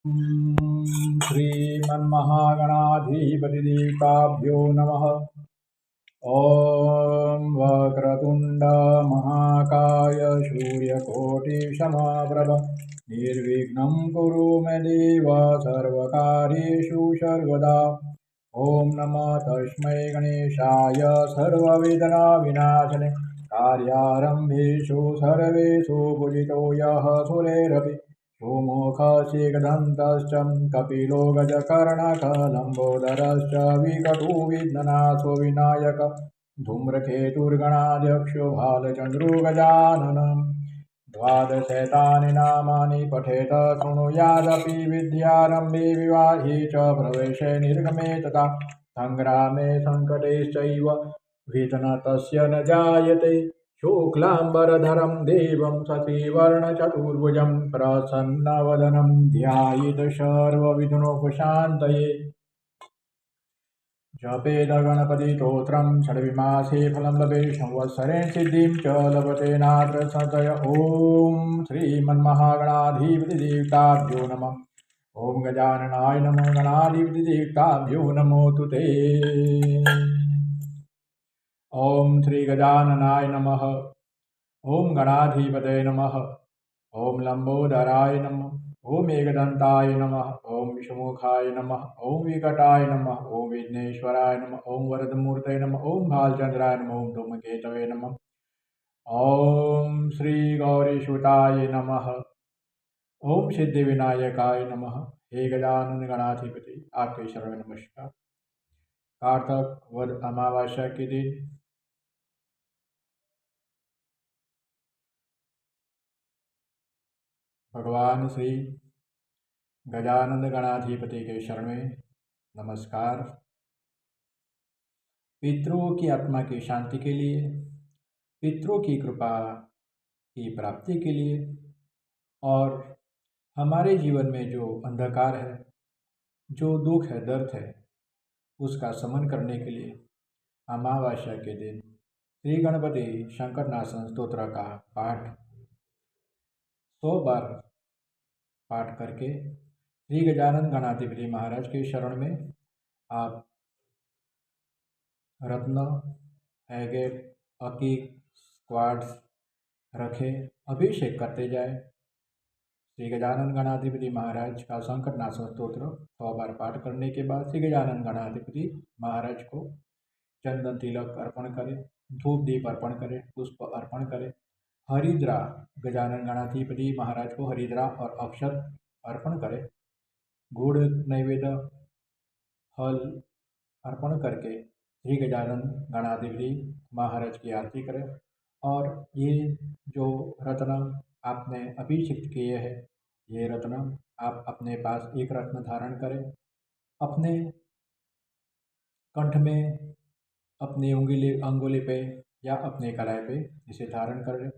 श्रीमन्महागणाधिपतिदेवताभ्यो नमः। ॐ वक्रतुण्ड महाकाय सूर्यकोटिसमप्रभ निर्विघ्नं कुरु मे देव सर्वकार्येषु सर्वदा। ॐ नमः तस्मै गणेशाय सर्वविघ्नविनाशने कार्यारम्भेषु सर्वेषु पूजितो यः सुरेरपि सुमुखशीघ्रदन्तश्च कपिलो गजकर्णकलम्बोदरश्च विकटो विघ्ननाशो विनायक धूम्रकेतुर्गणाध्यक्षो भालचन्द्रो गजाननम्। द्वादशैतानि नामानि पठेत शृणुयादपि विद्यारम्भे विवाहे च प्रवेशे निर्गमे तथा सङ्ग्रामे सङ्कटेश्चैव विघ्नः तस्य न जायते। शुक्लाम्बरधरं देवं शशिवर्णचतुर्भुजं प्रसन्नवदनं ध्यायेत् सर्वविघ्नोपशान्तये। जपेद गणपतिस्तोत्रं षड्विमासे फलं लभे संवत्सरेण सिद्धिं च लभते नात्र संशय। ॐ श्रीमन्महागणाधिपतिदेवताभ्यो नमः। ॐ गजाननाय नमः। गणाधिपतिदेवताभ्यो नमो तुते। ॐ श्रीगजाननाय नमः। ॐ गणाधिपतये नमः। ॐ लंबोदराय नमः। ॐ एकदन्ताय नमः। ॐ विष्णुमुखाय नमः। ॐ विकटाय नमः। ॐ विघ्नेश्वराय नमः। ॐ वरदमूर्तये नमः। ॐ भालचन्द्राय नमः। ॐ धूमकेतवे नमः। ॐ श्री गौरीसुताय नमः। ॐ सिद्धिविनायकाय नमः। हे गजानन गणाधिपति, आपके शरण में नमस्कार। कार्तक वद अमावस्या के दिन भगवान श्री गजानन गणाधिपति के शरण में नमस्कार। पितरों की आत्मा की शांति के लिए, पितरों की कृपा की प्राप्ति के लिए और हमारे जीवन में जो अंधकार है, जो दुख है, दर्द है, उसका शमन करने के लिए अमावस्या के दिन श्री गणपति शंकरनाशन स्तोत्र का पाठ 100 बार पाठ करके श्री गजानन गणाधिपति महाराज के शरण में आप रत्न, एगेट, अकीक, क्वार्ट्स रखे अभिषेक करते जाए। श्री गजानन गणाधिपति महाराज का शंकरनाशन स्तोत्र 100 बार पाठ करने के बाद श्री गजानन गणाधिपति महाराज को चंदन तिलक अर्पण करें, धूप दीप अर्पण करें, पुष्प अर्पण करें, हरिद्रा गजानन गणाधिपति महाराज को हरिद्रा और अक्षत अर्पण करें, गुड़ नैवेद्य फल अर्पण करके श्री गजानन गणाधिपति महाराज की आरती करें। और ये जो रत्न आपने अभिषिक्त किए हैं, ये रत्न आप अपने पास एक रत्न धारण करें, अपने कंठ में, अपनी अंगुली पे या अपने कलाई पे इसे धारण करें।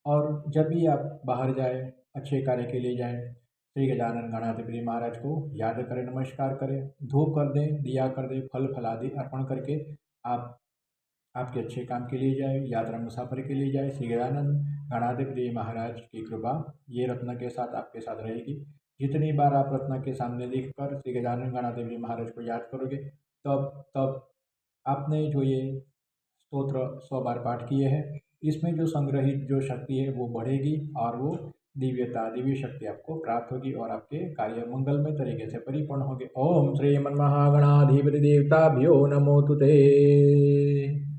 और जब भी आप बाहर जाए, अच्छे कार्य के लिए जाएं, श्री गजानन गणाधिपति महाराज को याद करें, नमस्कार करें, धूप कर दें, दिया कर दें, फल फलादि अर्पण करके आप आपके अच्छे काम के लिए जाए, यात्रा मुसाफर के लिए जाए। श्री गजानन गणाधिपति महाराज की कृपा ये रत्न के साथ आपके साथ रहेगी। जितनी बार आप रत्न के सामने लिखकर श्री गजानन गणाधिपति महाराज को याद करोगे, तब तब आपने जो ये स्तोत्र 100 बार पाठ किए हैं, इसमें जो संग्रहित जो शक्ति है वो बढ़ेगी और वो दिव्य शक्ति आपको प्राप्त होगी और आपके कार्य मंगलमय तरीके से परिपूर्ण होंगे। ओम श्रीमन्महागणाधिपति देवताभ्यो नमो तुते।